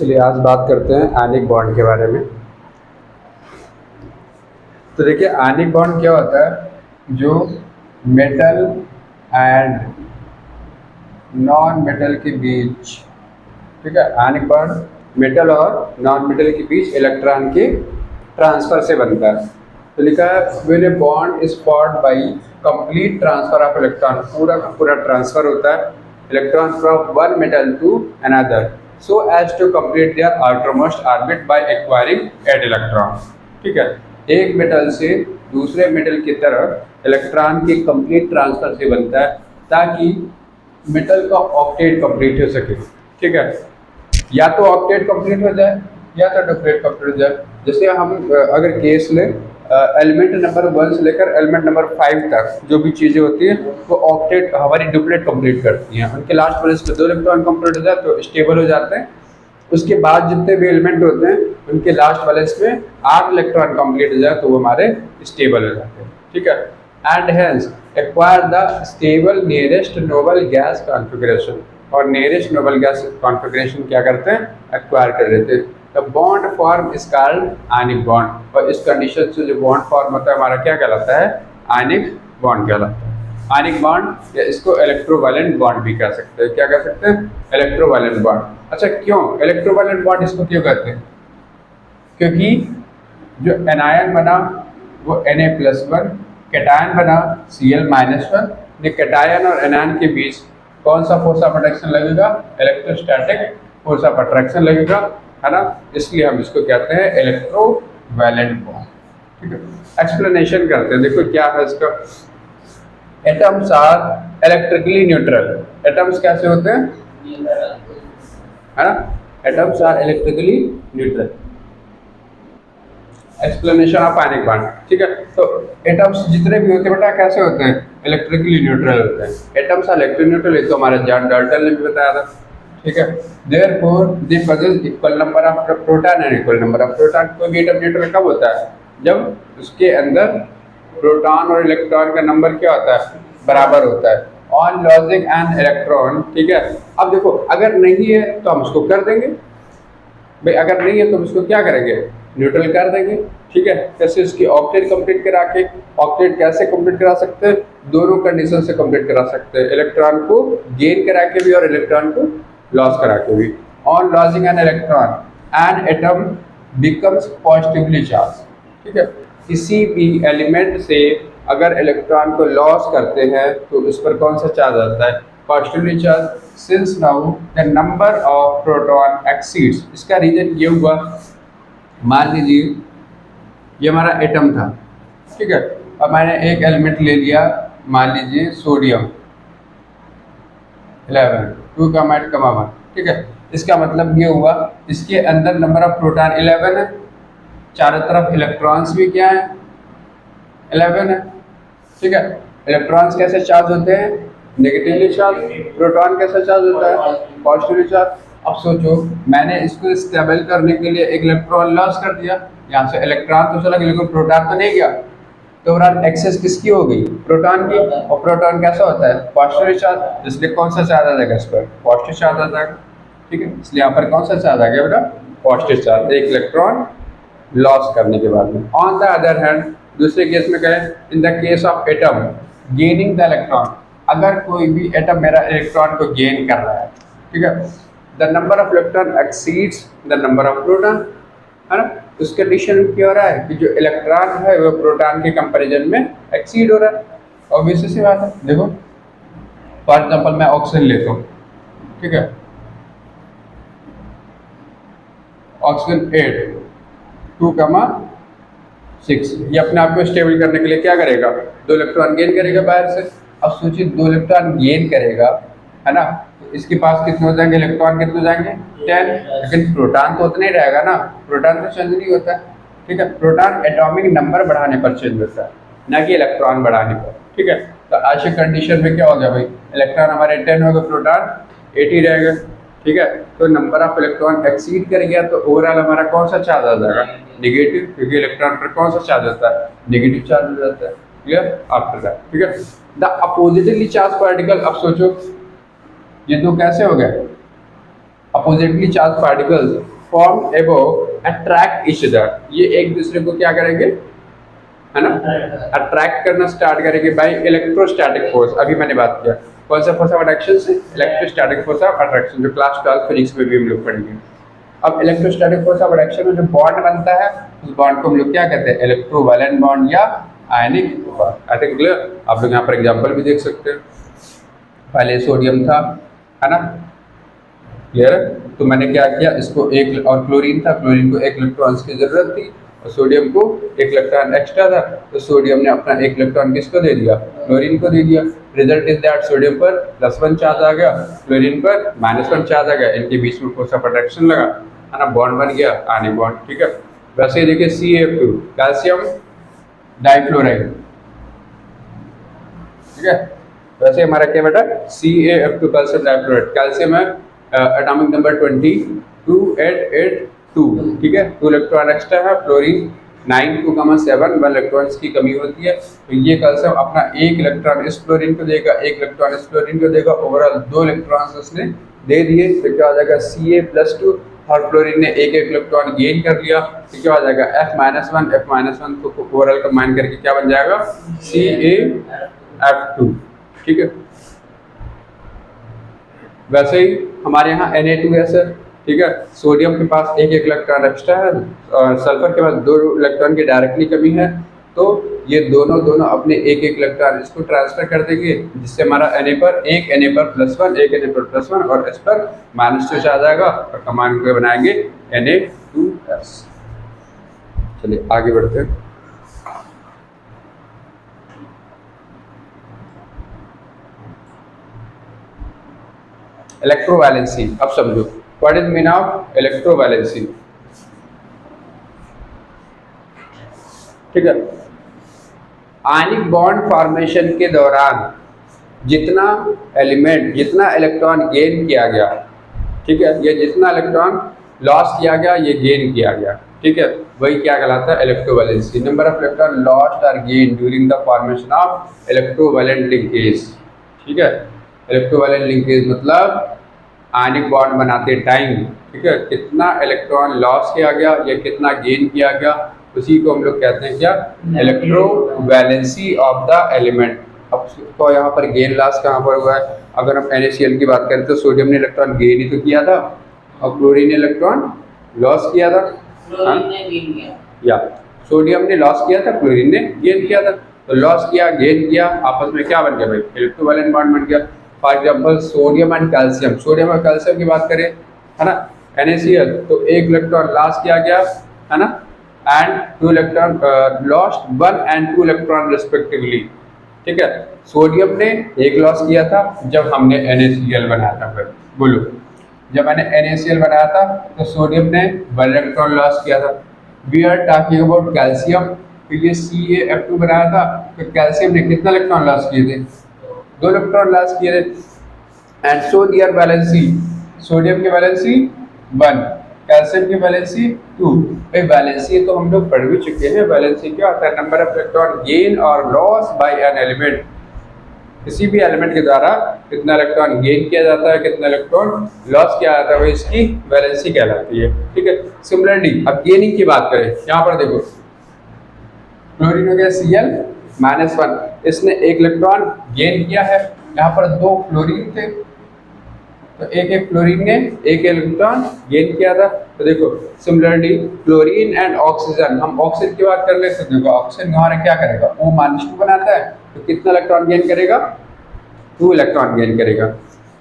चलिए आज बात करते हैं आयनिक बॉन्ड के बारे में। तो देखिए आयनिक बॉन्ड क्या होता है, जो मेटल एंड नॉन मेटल के बीच, ठीक है, आयनिक बॉन्ड मेटल और नॉन मेटल के बीच इलेक्ट्रॉन के ट्रांसफर से बनता है। तो लिखा है when a bond is formed by complete transfer of electron, पूरा का पूरा ट्रांसफर होता है electron from one metal to another so as to complete their outermost orbit by acquiring add electron। ठीक है, एक मेटल से दूसरे मेटल की तरफ इलेक्ट्रॉन के कंप्लीट ट्रांसफर से बनता है ताकि मेटल का ऑक्टेट कंप्लीट हो सके। ठीक है, या तो ऑक्टेट कंप्लीट हो जाए या तो डुप्लेट कंप्लीट हो जाए। जैसे हम अगर केस लें एलिमेंट नंबर 1 से लेकर एलिमेंट नंबर 5 तक जो भी चीज़ें होती हैं वो ऑक्टेट हमारी डुप्लेट कंप्लीट करती हैं। उनके लास्ट बैलेंस में 2 इलेक्ट्रॉन कंप्लीट हो जाए तो स्टेबल हो जाते हैं। उसके बाद जितने भी एलिमेंट होते हैं उनके लास्ट बैलेंस में 8 इलेक्ट्रॉन कंप्लीट हो जाए तो वो हमारे स्टेबल हो जाते हैं। ठीक है, and hence acquire the stable nearest noble gas configuration, और नियरेस्ट नोबल गैस कॉन्फ़िगरेशन क्या करते हैं, एक्वायर कर लेते हैं। The bond form is called ionic bond, और इस कंडीशन से जो बॉन्ड फॉर्म होता है हमारा क्या कहलाता है, आयनिक बॉन्ड कहलाता है। आयनिक बॉन्ड या इसको इलेक्ट्रोवैलेंट बॉन्ड भी कह सकते हैं। क्या कह सकते हैं, इलेक्ट्रोवैलेंट बॉन्ड। अच्छा क्यों इलेक्ट्रोवैलेंट बॉन्ड इसको क्यों कहते हैं, क्योंकि जो एनायन बना वो Na+1, कैटायन बना Cl-1। ये कैटायन और एनायन के बीच कौन सा फोर्स ऑफ अट्रैक्शन लगेगा, इलेक्ट्रोस्टैटिक फोर्स ऑफ अट्रैक्शन लगेगा, है ना, इसलिए हम इसको कहते हैं इलेक्ट्रोवैलेंट बॉन्ड। ठीक है, एक्सप्लेनेशन करते हैं। देखो क्या है इसका, atoms are electrically neutral. Atoms कैसे होते हैं, है ना, atoms are electrically neutral. Explanation of ionic bond. ठीक है, तो एटम्स जितने भी होते हैं बेटा कैसे होते हैं, इलेक्ट्रिकली न्यूट्रल होते हैं। एटम्स आर इलेक्ट्रिकली न्यूट्रल, ये तो हमारे जॉन डाल्टन ने भी बताया था। ठीक है, therefore they possess equal number of proton and equal number of proton. कोई भी एटम न्यूट्रल कब होता है, जब उसके अंदर प्रोटॉन और इलेक्ट्रॉन का नंबर क्या होता है, बराबर होता है। ऑन लॉजिंग एन इलेक्ट्रॉन, ठीक है, अब देखो अगर नहीं है तो हम उसको कर देंगे भाई, अगर नहीं है तो उसको क्या करेंगे, न्यूट्रल कर देंगे। ठीक है, कैसे उसकी ऑक्टेट कंप्लीट करा के, ऑक्टेट कैसे कंप्लीट करा सकते हैं, दोनों कंडीशन से कंप्लीट करा सकते हैं, इलेक्ट्रॉन को गेन करा के भी और इलेक्ट्रॉन को लॉस करा के भी। On losing an electron an atom becomes positively charge. ठीक है, किसी भी एलिमेंट से अगर इलेक्ट्रॉन को लॉस करते हैं तो इस पर कौन सा चार्ज आता है, positively charge. Since now the number of proton exceeds, इसका रीजन ये हुआ, मान लीजिए ये हमारा एटम था। ठीक है, अब मैंने एक एलिमेंट ले लिया, मान लीजिए सोडियम 11, 2 का माइट कमा 1। ठीक है, इसका मतलब ये हुआ इसके अंदर नंबर ऑफ प्रोटॉन 11 है, चारों तरफ इलेक्ट्रॉन्स भी क्या है, 11 है। ठीक है, इलेक्ट्रॉन्स कैसे चार्ज होते हैं, नेगेटिवली चार्ज। प्रोटॉन कैसा चार्ज होता है, पॉजिटिवली चार्ज। अब सोचो मैंने इसको स्टेबल करने के लिए एक इलेक्ट्रॉन लॉस कर दिया, यहाँ से इलेक्ट्रॉन तो चला गया लेकिन प्रोटॉन तो नहीं गया, तो ओवरऑल एक्सेस किसकी हो गई, प्रोटॉन की। और प्रोटॉन कैसा होता है, पॉजिटिव चार्ज, इसलिए कौन सा चार्ज आ जाएगा इस पर, पॉजिटिव चार्ज आ जाएगा। ठीक है, इसलिए यहाँ पर कौन सा चार्ज आ गया बेटा, पॉजिटिव चार्ज, एक इलेक्ट्रॉन लॉस करने के बाद में। ऑन द अदर हैंड दूसरे केस में कहें, in the case of atom gaining the electron, अगर कोई भी एटम मेरा इलेक्ट्रॉन को गेन कर रहा है, ठीक है, the number of electron exceeds the number of proton, है ना। उस कंडीशन में क्या हो रहा है कि जो इलेक्ट्रॉन है वो प्रोटॉन के कंपैरिजन में एक्सीड हो रहा है। ऑब्वियस सी बात है। देखो फॉर एग्जांपल मैं ऑक्सीजन लेता हूँ, ठीक है, ऑक्सीजन 8, 2,6, ये अपने आप को स्टेबल करने के लिए क्या करेगा, 2 इलेक्ट्रॉन गेन करेगा बाहर से। अब सोचिए 2 इलेक्ट्रॉन गेन करेगा, है ना, तो इसके पास कितने हो जाएंगे, इलेक्ट्रॉन कितने हो जाएंगे, 10, लेकिन प्रोटॉन तो उतना ही रहेगा ना, प्रोटॉन तो चेंज नहीं होता है। ठीक है, प्रोटॉन एटॉमिक नंबर बढ़ाने पर चेंज होता है, ना कि इलेक्ट्रॉन बढ़ाने पर। ठीक है, तो ऐसे कंडीशन में क्या हो गया भाई, इलेक्ट्रॉन हमारे 10 हो गए, प्रोटॉन 80 रहेगा। ठीक है, तो नंबर ऑफ इलेक्ट्रॉन एक्सीड कर गया तो ओवरऑल हमारा कौन सा चार्ज आ जाएगा, नेगेटिव, क्योंकि इलेक्ट्रॉन पर कौन सा चार्ज होता है, नेगेटिव चार्ज हो जाता है। Clear after that. ठीक है, द अपोजिटली चार्ज पार्टिकल, अब सोचो ये दो कैसे हो गए, oppositely charge particles form above attract each other, ये एक दूसरे को क्या करेंगे, है ना, अट्रैक्ट करना स्टार्ट करेंगे बाय इलेक्ट्रोस्टैटिक फोर्स। अभी मैंने बात किया कौन सा फोर्स ऑफ अट्रैक्शन से, इलेक्ट्रोस्टैटिक फोर्स ऑफ अट्रैक्शन, जो क्लास 12 फिजिक्स में भी हम लोग पढ़ेंगे। अब इलेक्ट्रोस्टैटिक फोर्स ऑफ अट्रैक्शन में जो बॉन्ड बनता है उस बॉन्ड को हम लोग क्या कहते हैं, इलेक्ट्रोवैलेंट बॉन्ड या ionic bond. I think clear. आप लोग यहाँ पर एग्जांपल भी देख सकते हैं, पहले सोडियम था, है ना, क्लियर है। तो मैंने क्या किया, इसको एक, और क्लोरीन था, क्लोरीन को एक इलेक्ट्रॉन्स की जरूरत थी और सोडियम को एक इलेक्ट्रॉन एक्स्ट्रा था, तो सोडियम ने अपना एक इलेक्ट्रॉन किसको दे दिया, क्लोरीन को दे दिया। रिजल्ट इज दैट सोडियम पर +1 चार्ज आ गया, क्लोरीन पर -1 चार्ज आ गया, इनके बीच में फोर्स ऑफ अट्रैक्शन लगा, है ना, बॉन्ड बन गया, आयनिक बॉन्ड। ठीक है। वैसे ही देखिए CaF2 कैल्शियम डाइफ्लोराइड, ठीक है। वैसे हमारा क्या बेटा, CaF2 कैल्शियम डाइफ्लोराइड, कैल्शियम है एटॉमिक नंबर 22882, ठीक है, 2 इलेक्ट्रॉन एक्स्ट्रा है, फ्लोरीन 92,7, 1 इलेक्ट्रॉन्स की कमी होती है। तो ये कैल्शियम अपना एक इलेक्ट्रॉन इस फ्लोरीन को देगा, एक इलेक्ट्रॉन इस फ्लोरीन को देगा, ओवरऑल 2 इलेक्ट्रॉन्स उसने दे दिए, तो क्या हो जाएगा Ca+2, और फ्लोरीन ने एक इलेक्ट्रॉन गेन कर लिया, तो क्या हो जाएगा F-1, F-1 को ओवरऑल कंबाइन करके क्या बन जाएगा, CaF2, ठीक है। वैसे ही हमारे यहाँ Na2S है, ठीक है, सोडियम के पास एक इलेक्ट्रॉन एक्स्ट्रा है और सल्फर के पास 2 इलेक्ट्रॉन की डायरेक्टली कमी है, तो ये दोनों अपने एक इलेक्ट्रॉन इसको ट्रांसफर कर देंगे, जिससे हमारा Na पर +1, एक Na पर +1 और S पर -2 आ जाएगा और कमान को बनाएंगे Na2S। चलिए आगे बढ़ते हैं। इलेक्ट्रोवैलेंसी, अब समझो what is mean of electrovalency, ठीक है। आयनिक बॉन्ड फॉर्मेशन के दौरान जितना इलेक्ट्रॉन गेन किया गया, ठीक है, ये जितना इलेक्ट्रॉन लॉस किया गया ये गेन किया गया, ठीक है, वही क्या कहलाता है, electrovalency. Number of electron lost और gain during the formation of electrovalent linkage, ठीक है। इलेक्ट्रोवैलेंट लिंकेज मतलब आयनिक बॉन्ड बनाते टाइम, ठीक है, कितना इलेक्ट्रॉन लॉस किया गया या कितना गेन किया गया, उसी को हम लोग कहते हैं क्या, इलेक्ट्रोवैलेंसी ऑफ द एलिमेंट। अब तो यहाँ पर गेन लॉस कहाँ पर हुआ है, अगर हम NaCl की बात करें तो सोडियम ने इलेक्ट्रॉन गेन ही तो किया था और क्लोरीन ने इलेक्ट्रॉन लॉस किया था, या सोडियम ने लॉस किया था, क्लोरीन ने गेन किया था, तो लॉस किया गेन किया, आपस में क्या बन गया भाई, इलेक्ट्रोवैलेंट बॉन्ड बन गया। For example sodium and calcium, sodium और कैल्शियम की बात करें, है ना, NaCl, तो एक इलेक्ट्रॉन लॉस किया गया, है ना, and 2 electron lost 1 and 2 electron respectively, ठीक है। सोडियम ने एक लॉस किया था जब हमने NaCl बनाया था, फिर बोलो, जब मैंने NaCl बनाया था तो सोडियम ने 1 इलेक्ट्रॉन लॉस किया था। We are talking about calcium, तो ये CaF2 बनाया था, तो कैल्शियम ने कितना इलेक्ट्रॉन लॉस किए थे, 2 इलेक्ट्रॉन लॉस किए थे, and so their valency, sodium की वैलेंसी 1, कैल्शियम की वैलेंसी 2। भाई वैलेंसी तो हम लोग पढ़ भी चुके हैं, वैलेंसी क्या होता है, नंबर ऑफ इलेक्ट्रॉन गेन और लॉस बाय एन एलिमेंट, किसी भी एलिमेंट के द्वारा कितना इलेक्ट्रॉन गेन किया जाता है, कितना इलेक्ट्रॉन लॉस किया जाता है, वो इसकी वैलेंसी कहलाती है, ठीक है। सिमिलरली अब गेनिंग की बात करें, यहाँ पर देखो क्लोरीन हो गया Cl-1, इसने एक इलेक्ट्रॉन गेन किया है, यहाँ पर 2 क्लोरीन थे, तो एक फ्लोरीन ने एक इलेक्ट्रॉन गेन किया था। तो देखो सिमिलरली क्लोरीन एंड ऑक्सीजन, हम ऑक्सीजन की बात कर लेते हैं, देखो ऑक्सीजन यहाँ क्या करेगा, O-2 बनाता है, तो कितना इलेक्ट्रॉन गेन करेगा, 2 इलेक्ट्रॉन गेन करेगा।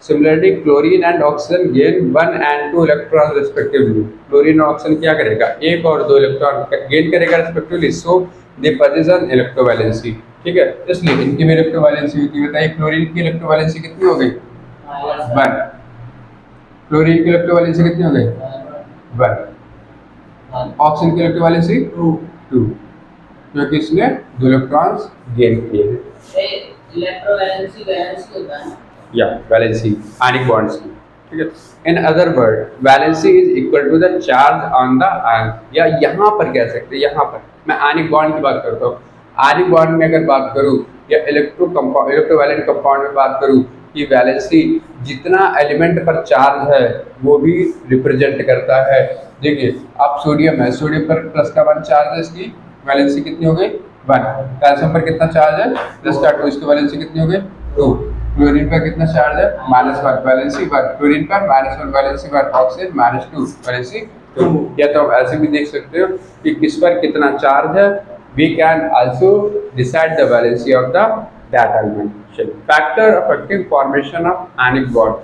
Similarly chlorine and oxygen gain 1 and 2 electron respectively, chlorine और ऑक्सीजन क्या करेगा, 1 और 2 इलेक्ट्रॉन गेन करेगा रिस्पेक्टिवली, सो दे पोजेसन इलेक्ट्रोवैलेंसी, ठीक है, इसलिए इनकी भी इलेक्ट्रोवैलेंसी होती है। बताइए क्लोरीन की इलेक्ट्रोवैलेंसी कितनी हो गई, 1, क्लोरीन की इलेक्ट्रोवैलेंसी कितनी हो गई, 1, ऑक्सीजन की इलेक्ट्रोवैलेंसी 2, क्योंकि इसने 2 इलेक्ट्रॉन्स गेन किए हैं। इलेक्ट्रोवैलेंसी वैलेंसी होता है या वैलेंसी आयनिक बॉन्ड्स की, ठीक है। In other word valency is equal to the charge on the ion, या यहाँ पर कह सकते हैं, यहाँ पर मैं आयनिक बॉन्ड की बात करता हूँ, आयनिक बॉन्ड में अगर बात करूँ या इलेक्ट्रोवैलेंट कंपाउंड में बात करूँ, कि वैलेंसी जितना एलिमेंट पर चार्ज है वो भी रिप्रेजेंट करता है। देखिए अब सोडियम है, सोडियम पर प्लस का 1 चार्ज है, इसकी वैलेंसी कितनी हो गई 1। कैल्शियम पर कितना चार्ज है प्लस का 2, इसकी वैलेंसी कितनी हो गई 2। क्लोरीन पर कितना चार्ज है -1, वैलेंसी 1। क्लोरीन पर -1 वैलेंसी 1, ऑक्सीजन -2 वैलेंसी 2। या तो आप ऐसे भी देख सकते हो कि किस पर कितना चार्ज है। We can also decide the valency of the that element. Factor affecting formation of ionic bond.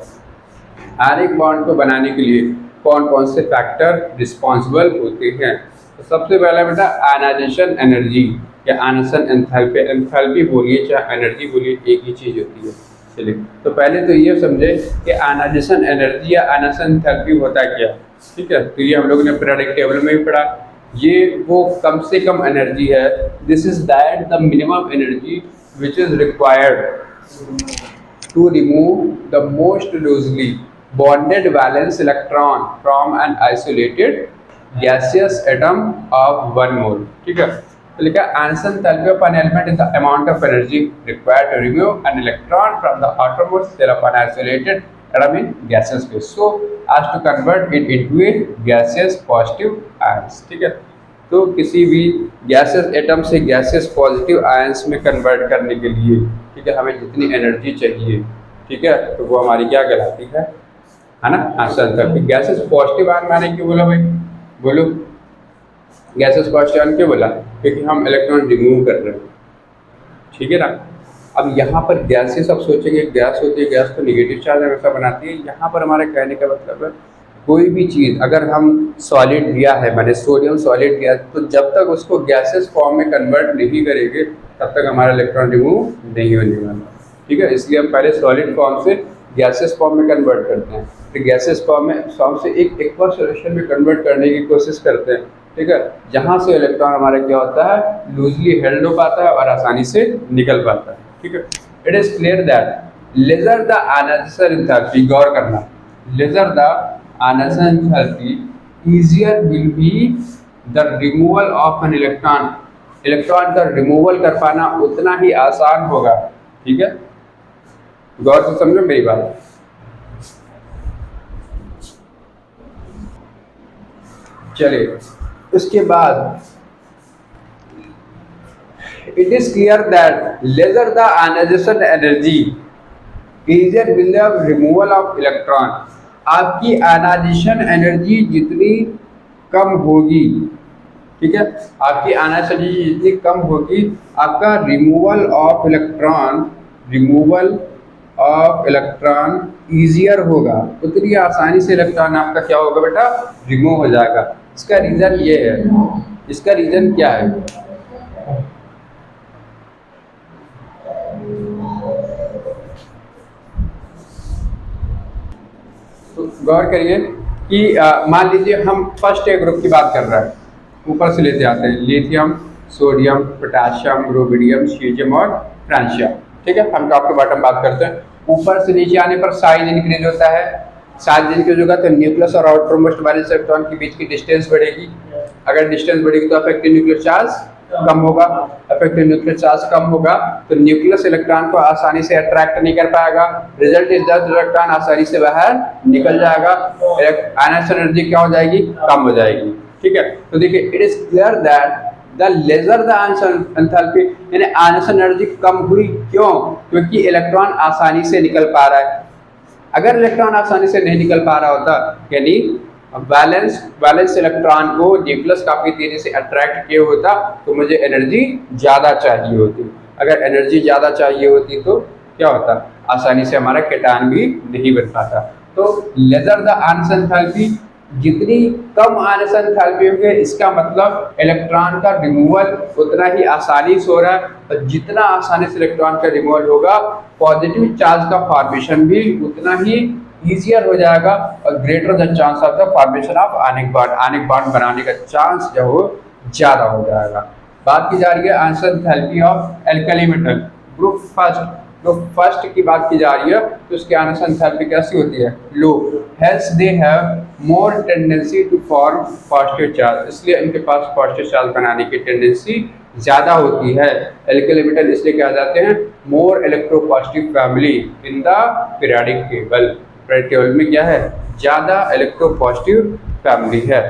Ionic bond को बनाने के लिए कौन कौन से फैक्टर रिस्पॉन्सिबल होते हैं? तो सबसे पहला बेटा आयनाइजेशन एनर्जी या आयनेशन एंथैल्पी। एंथैल्पी बोलिए चाहे एनर्जी बोलिए, एक ही चीज़ होती है। चलिए तो पहले तो ये समझे कि आयनाइजेशन एनर्जी या आयनेशन एंथैल्पी होता क्या, ठीक है। तो ये हम लोगों ने पीरियोडिक टेबल में भी पढ़ा। ये वो कम से कम एनर्जी है, this is that the minimum energy which is required to remove the most loosely bonded valence electron from an isolated gaseous atom of 1 mole। ठीक है, तो लिखा ionisation enthalpy of an element is the amount of energy required to remove an electron from the outermost shell of an isolated atom in gaseous phase so as to convert it into a gaseous positive ions। ठीक है, तो किसी भी gases atom से gases positive ions में convert करने के लिए, ठीक है, हमें जितनी एनर्जी चाहिए, ठीक है, तो वो हमारी क्या कहलाती है ना, answer enthalpy. Gases positive ion मैंने क्यों बोला भाई, बोलो गैसेस पॉजिटिव आयन क्यों बोला, क्योंकि हम इलेक्ट्रॉन रिमूव कर रहे हैं, ठीक है ना। अब यहाँ पर गैसेस, अब सोचेंगे गैस होती है, गैस तो निगेटिव चार्ज हमेशा बनाती है। यहाँ पर हमारे कहने का मतलब है कोई भी चीज़ अगर हम सॉलिड लिया है, मैंने सोडियम सॉलिड लिया, तो जब तक उसको गैसेस फॉर्म में कन्वर्ट नहीं करेंगे तब तक हमारा इलेक्ट्रॉन रिमूव नहीं होने वाला, ठीक है। इसलिए हम पहले सॉलिड फॉर्म से गैसेस फॉर्म में कन्वर्ट करते हैं, फिर गैसेस फॉर्म से एक एक्वा सॉल्यूशन में कन्वर्ट करने की कोशिश करते हैं, ठीक है, जहाँ से इलेक्ट्रॉन हमारा क्या होता है लूजली हेल्ड हो पाता है और आसानी से निकल पाता है, ठीक है। It is clear that lesser the ionization enthalpy, गौर करना, lesser the ionization enthalpy easier will be the removal of an electron। Electron का रिमूवल कर पाना उतना ही आसान होगा, ठीक है, गौर से समझो मेरी बात। चलिए उसके बाद it is clear that lesser the ionisation energy easier will the removal of electron। आपकी आयनाइजेशन एनर्जी जितनी कम होगी, ठीक है, आपकी आयनाइजेशन एनर्जी जितनी कम होगी, आपका रिमूवल ऑफ इलेक्ट्रॉन ईजियर होगा, उतनी आसानी से इलेक्ट्रॉन आपका क्या होगा बेटा रिमूव हो जाएगा। इसका रीज़न ये है, इसका रीज़न क्या है, तो गौर करिए कि मान लीजिए हम फर्स्ट ए ग्रुप की बात कर रहे हैं, ऊपर से लेते आते हैं lithium, sodium, potassium, rubidium, caesium और फ्रांशियम, ठीक है। हम टॉप टू बॉटम बात करते हैं। ऊपर से नीचे आने पर साइज इंक्रीज होता है, साइज इंक्रीज होगा तो न्यूक्लियस और आउटर मोस्ट वैलेंस इलेक्ट्रॉन के बीच की डिस्टेंस बढ़ेगी। अगर डिस्टेंस बढ़ेगी तो अफेक्टिव न्यूक्लियर चार्ज कम होगा, अफेक्टिव न्यूक्लियर चार्ज कम होगा तो न्यूक्लियस इलेक्ट्रॉन को आसानी से अट्रैक्ट नहीं कर पाएगा, रिजल्ट इज दैट इलेक्ट्रॉन आसानी से बाहर निकल जाएगा, आयनाइजेशन एनर्जी क्या हो जाएगी कम हो जाएगी, ठीक है। तो देखिए it is clear that the lesser the ionization enthalpy, यानी आयनाइजेशन एनर्जी कम हुई, क्यों, क्योंकि इलेक्ट्रॉन आसानी से निकल पा रहा है। अगर इलेक्ट्रॉन आसानी से नहीं निकल पा रहा होता, यानी वैलेंस इलेक्ट्रॉन को न्यूक्लियस काफी तेजी से अट्रैक्ट किए होता तो मुझे एनर्जी ज़्यादा चाहिए होती। अगर एनर्जी ज़्यादा चाहिए होती तो क्या होता, आसानी से हमारा केटायन भी नहीं बन पाता। तो लेजर द आयनाइजेशन एंथैल्पी, जितनी कम आयनाइजेशन एंथैल्पी होगी इसका मतलब इलेक्ट्रॉन का रिमूवल उतना ही आसानी से हो रहा है, और जितना आसानी से इलेक्ट्रॉन का रिमूवल होगा पॉजिटिव चार्ज का फॉर्मेशन भी उतना ही ईजियर हो जाएगा और greater the chance of the formation of ionic bond, ionic bond बनाने का चांस जो हो ज़्यादा हो जाएगा। बात की जा रही है ionisation enthalpy of alkali metal group first की बात की जा रही है, तो उसकी आयनाइजेशन एंथैल्पी कैसी होती है low, hence they have more tendency to form positive charge, इसलिए इनके पास पॉजिटिव चार्ज बनाने की टेंडेंसी ज़्यादा होती है। एल्किल मेटल इसलिए कहा जाते हैं more electropositive family in the periodic table. Periodic table में क्या है, ज़्यादा इलेक्ट्रोपॉजिटिव फैमिली है।